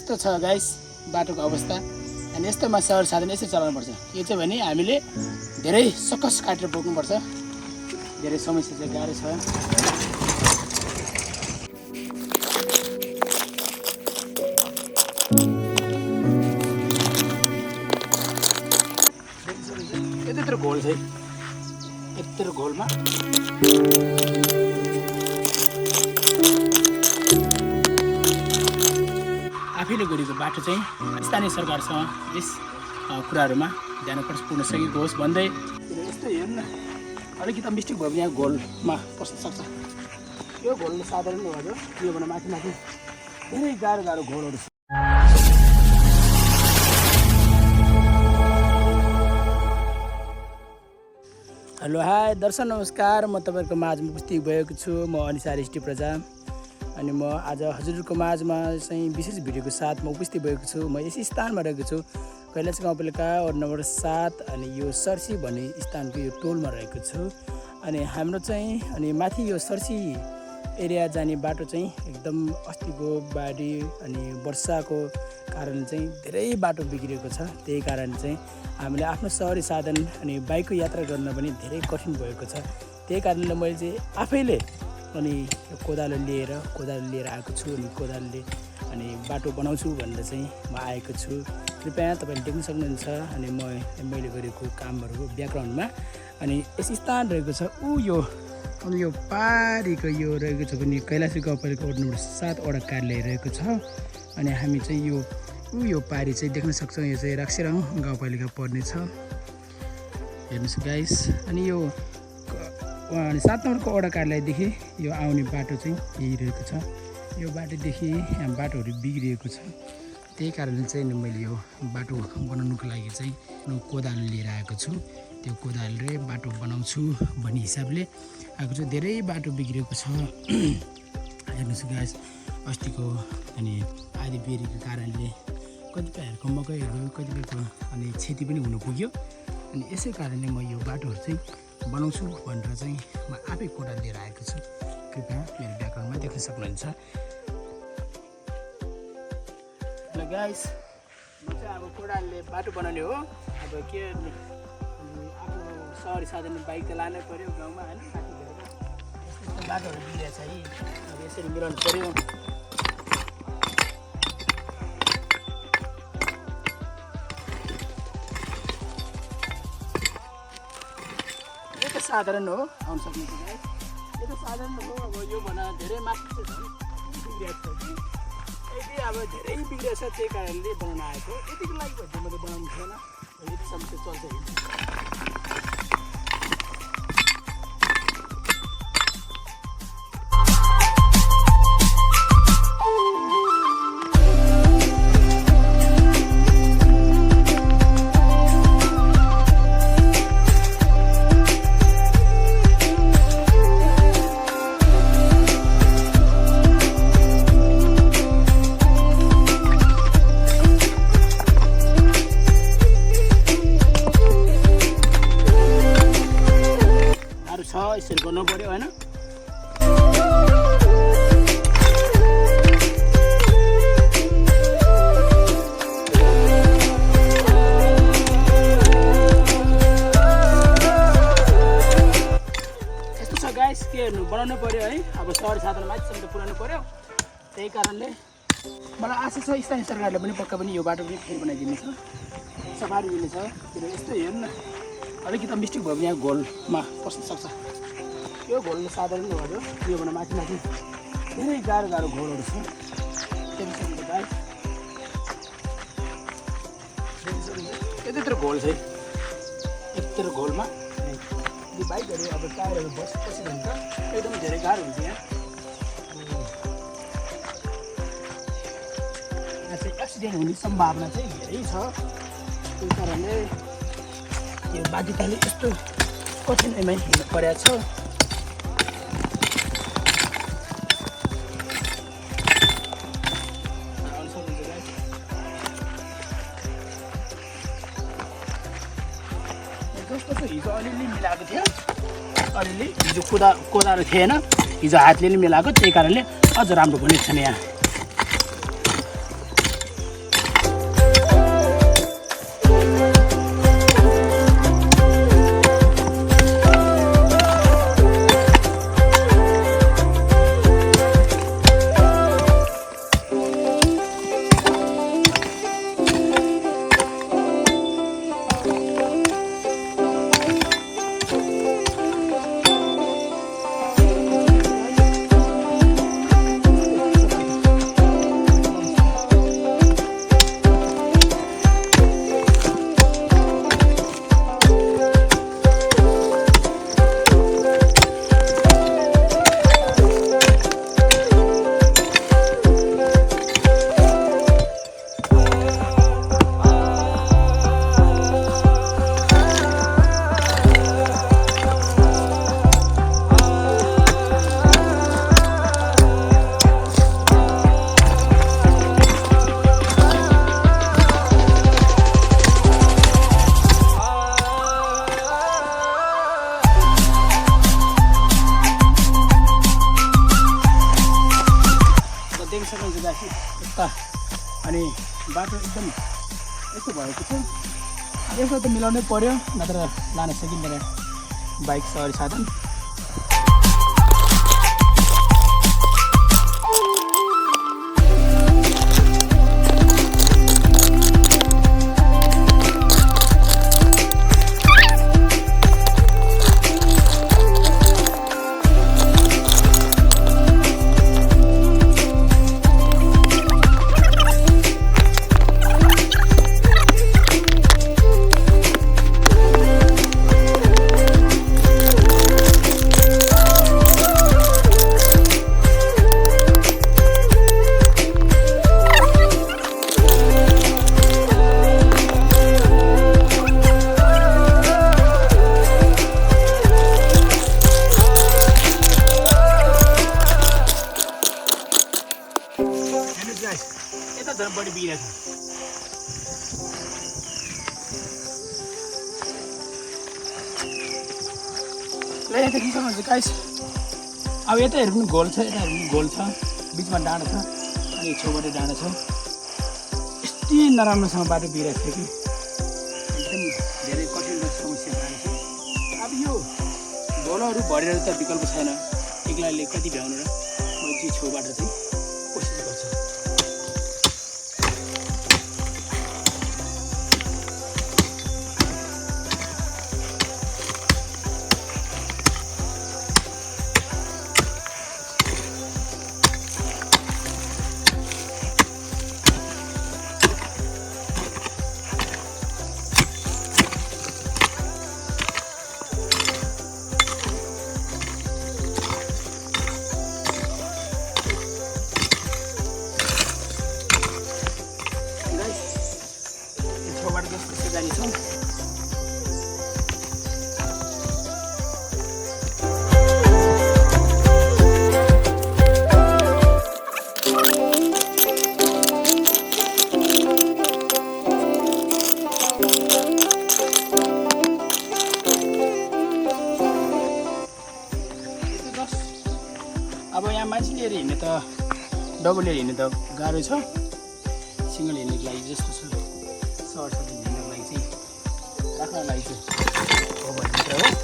यस्तो छ गाइस बाटोको अवस्था अनि यस्तोमा सवारी साधन यसरी चलाउनुपर्छ। यो चाहिँ भने हामीले धेरै सकस काटेर बोक्नुपर्छ। धेरै समस्या चाहिँ गाह्रो छ। यत्रो घोल छ यत्रो घोलमा आफैले गरेको बाटो चाहिँ स्थानीय सरकारसँग यस कुराहरूमा ध्यानपूर्ण सकेको होस् भन्दै यस्तो हेर्नु अलिकति मिस्टेक भयो भने यहाँ घोलमा पस्न सक्छ। यो घोल्नु साधारण भयो यो भने माथि माथि धेरै गाह्रो घोलहरू छ। हेलो हाई दर्शक नमस्कार, म तपाईँहरूको माझमा उपस्थित भएको छु। म अनिसा रिष्टी प्रजा अनि म आज हजुरहरूको माझमा चाहिँ विशेष भिडियोको साथमा उपस्थित भएको छु। म यस स्थानमा रहेको छु कैलाश गाउँपालिका वार्ड नम्बर 7 अनि यो सर्सी भन्ने स्थानको यो टोलमा रहेको छु। अनि हाम्रो चाहिँ अनि माथि यो सर्सी एरिया जाने बाटो चाहिँ एकदम अस्तिको बाढी अनि वर्षाको कारण चाहिँ धेरै बाटो बिग्रिएको छ। त्यही कारण चाहिँ हामीले आफ्नो सवारी साधन अनि बाइकको यात्रा गर्न पनि धेरै कठिन भएको छ। त्यही कारणले मैले चाहिँ आफैले अनि कोदालो लिएर आएको छु अनि कोदालोले अनि बाटो बनाउँछु भनेर चाहिँ म आएको छु। कृपया तपाईँले देख्न सक्नुहुन्छ अनि मैले गरेको कामहरूको ब्याकग्राउन्डमा अनि यस स्थान रहेको छ यो अनि यो पारीको यो रहेको छ भने कैलाश गाउँपालिका वार्ड नम्बर 7 वडा कार्यालय रहेको छ। अनि हामी चाहिँ यो पारी चाहिँ देख्न सक्छौँ। यो चाहिँ रक्सीरङ गाउँपालिका पर्ने छ। हेर्नुहोस् गाइस अनि यो 7 नम्बरको वडा कार्यालयदेखि यो आउने बाटो चाहिँ यही रहेको छ। यो बाटोदेखि यहाँ बाटोहरू बिग्रिएको छ। त्यही कारणले चाहिँ मैले यो बाटो बनाउनुको लागि चाहिँ कोदालो लिएर आएको छु। त्यो कोदालोले बाटो बनाउँछु भन्ने हिसाबले आएको छु। धेरै बाटो बिग्रिएको छ। हेर्नुहोस् गाइस अस्तिको अनि आधी बेरीको कारणले कतिपयहरूको मकैहरू कतिपयको अनि क्षति पनि हुन पुग्यो। अनि यसै कारणले म यो बाटोहरू चाहिँ बनाउँछु भनेर चाहिँ म आफै कोदालो लिएर आएको छु। कृपया मेरो ब्याकग्राउन्डमा देख्न सक्नुहुन्छ। ल गाइस म चाहिँ अब कोदालोले बाटो बनाउने हो। अब के आफ्नो सवारी साधन बाइक त लानै पऱ्यो गाउँमा होइन। यस्तो बाटोहरू बिग्रिएको छ है। अब यसरी मिलाउनु पऱ्यो। यो त साधारण हो आउनु सक्नुहुन्छ गाइस। यो त साधारण हो। अब यो भन धेरै माथि बिग्रिएको छ कि यदि अब धेरै बिग्रिएको छ त्यही कारणले बनाउन आएको। यतिको लागि भन्छ मैले बनाउनु थिएन। यति समस्या चल्छ। यसरी गर्नु पर्यो होइन। यस्तो छ गाइस के हेर्नु बनाउनु पर्यो है। अब सवारी साधन माथिसम्म त पुऱ्याउनु पर्यो। त्यही कारणले मलाई आशा छ स्थानीय सरकारले पनि पक्का पनि यो बाटो पनि फेरि बनाइदिनेछ, सफारी दिनेछ। यस्तो हेर्नु अलिकति मिस्टेक भयो भने यहाँ घोलमा पस्न सक्छ। यो घोल्नु साधारण भयो यो भने माथि माथि धेरै गाह्रो घोलहरू छ। यत्रो घोल छ यत्रो घोलमा बाइकहरू अब टायरहरू बस्यो भने त एकदमै धेरै गाह्रो हुन्छ। यहाँ चाहिँ एक्सिडेन्ट हुने सम्भावना चाहिँ धेरै छ। त्यही कारणले यो बाध्यताले यस्तो कठिनाइमा हिँड्नु परेको छ। जस्तो हिजो अलिअलि मिलाएको थियो, अलिअलि हिजो कोदालो थिएन, हिजो हातले नै मिलाएको। त्यही कारणले अझ राम्रो बनेको छैन। यहाँ होला अनि बाटो एकदम यस्तो भएको छ। यसो त मिलाउनै पर्यो नत्र लान सकिँदैन बाइक सवारी साधन। यता झन् बढी बिग्रेको छ। ल यता के गर्नुहुन्छ गाइस, अब यता हेर्नु पनि घोल छ, यता हेर्नु पनि घोल छ, बिचमा डाँडा छ अनि छेउबाट डाँडा छ। यति नराम्रोसँग बाटो बिग्रेको थियो कि एकदम धेरै कठिन र समस्या भएको छ। अब यो घोलहरू भरेर त विकल्प छैन, एक्लैले कति भ्याउनु र। म चाहिँ छेउबाट चाहिँ कोसिस गर्छु। अब यहाँ मान्छे लिएर हिँड्ने त डबल लिएर हिँड्ने त गाह्रो छ। सिङ्गल हिँड्नेको लागि जस्तो छ सहर साधन हिँड्नको लागि चाहिँ राख्नको लागि चाहिँ हो भन्ने हो।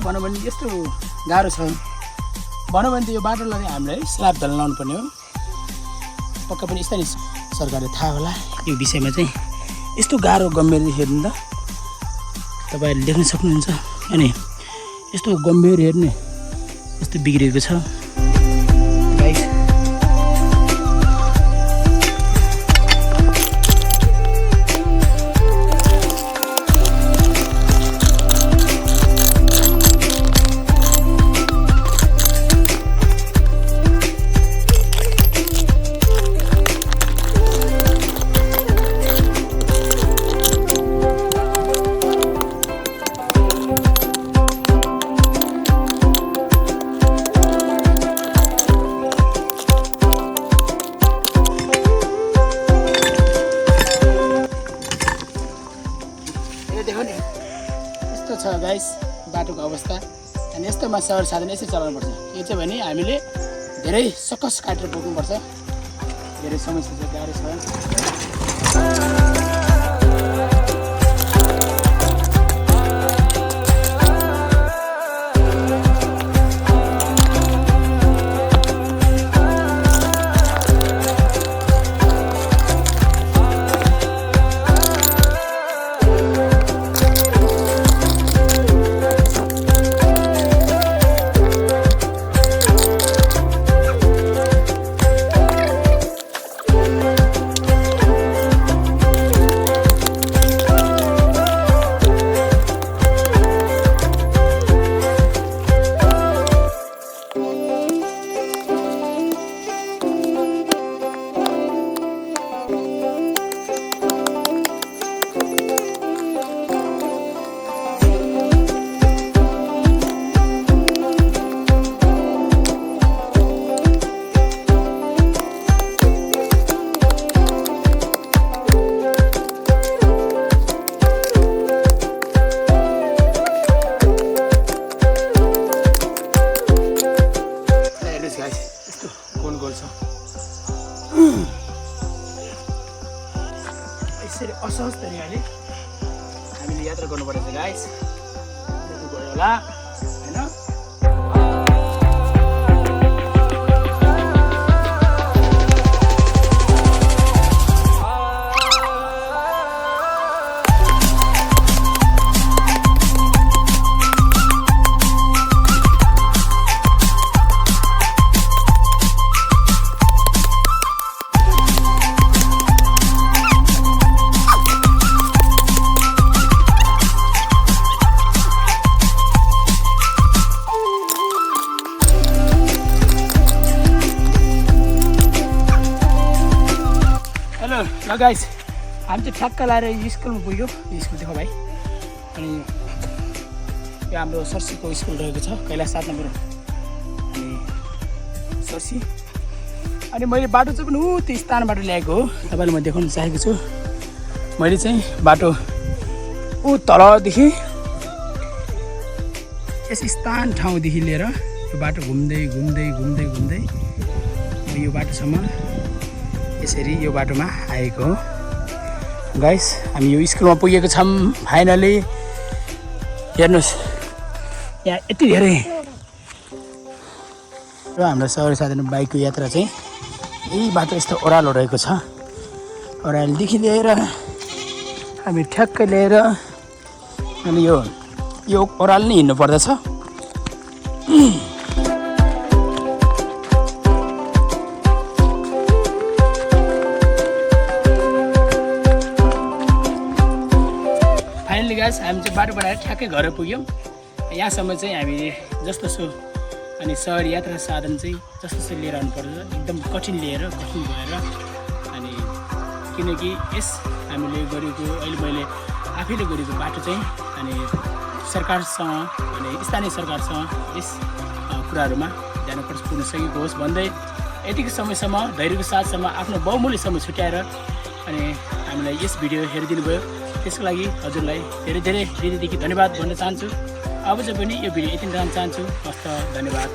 भनौँ भने यस्तो गाह्रो छ भनौँ भने त यो बाटोलाई हामीलाई स्ल्याब ढाल्न लाउनु पर्ने हो। पक्का पनि स्थानीय सरकारले थाहा होला यो विषयमा चाहिँ। यस्तो गाह्रो गम्भीर हेर्नु त तपाईँहरूले देख्न सक्नुहुन्छ। अनि यस्तो गम्भीर हेर्ने यस्तो बिग्रेको छ गाइस। यस्तो छ गाइस बाटोको अवस्था। अनि यस्तोमा सहर साधन यसै चलाउनुपर्छ। यो चाहिँ भने हामीले धेरै सकस काटेर बोक्नुपर्छ। धेरै समस्या छ, गाह्रो छ। गाइस यस्तो गोल गोल छ यसरी असहज तरिकाले हामीले यात्रा गर्नुपर्छ गाइस गयो होला हैन ल गाइस हामी चाहिँ ठ्याक्क लाएर स्कुलमा पुग्यो स्कुल देखो भाइ अनि यो हाम्रो सरसीको स्कुल रहेको छ कैलाश 7 नम्बर अनि सरसी अनि मैले बाटो चाहिँ पनि त्यो स्थानबाट ल्याएको हो तपाईँलाई म देखाउन चाहेको छु मैले चाहिँ बाटो तलदेखि यस स्थान ठाउँदेखि लिएर यो बाटो घुम्दै घुम्दै घुम्दै घुम्दै यो बाटोसम्म यसरी यो बाटोमा आएको हो गाइस हामी यो स्कुलमा पुगेको छौँ फाइनली हेर्नुहोस् यहाँ यति धेरै र हाम्रो सवारी साधन बाइकको यात्रा चाहिँ यही बाटो यस्तो ओह्रालो रहेको छ ओह्रालोदेखि लिएर हामी ठ्याक्क लिएर अनि यो ओह्रालो नै हिँड्नु पर्दछ गाइस हामी चाहिँ बाटो बनाएर ठ्याक्कै घर पुग्यौँ यहाँसम्म चाहिँ हामीले जस्तो अनि सहर यात्रा साधन चाहिँ जस्तो लिएर आउनुपर्छ एकदम कठिन भएर अनि किनकि यस हामीले गरेको अहिले मैले आफैले गरेको बाटो चाहिँ अनि सरकारसँग अनि स्थानीय सरकारसँग यस कुराहरूमा ध्यान पुर्न सकेको होस् भन्दै यतिको समयसम्म धैर्यको साथसम्म आफ्नो बहुमूल्य समय छुट्याएर अनि हामीलाई यस भिडियो हेरिदिनु भयो त्यसको लागि हजुरलाई धेरै धेरै हृदयदेखि धन्यवाद भन्न चाहन्छु अब चाहिँ पनि यो भिडियो यति जान चाहन्छु हस्त धन्यवाद।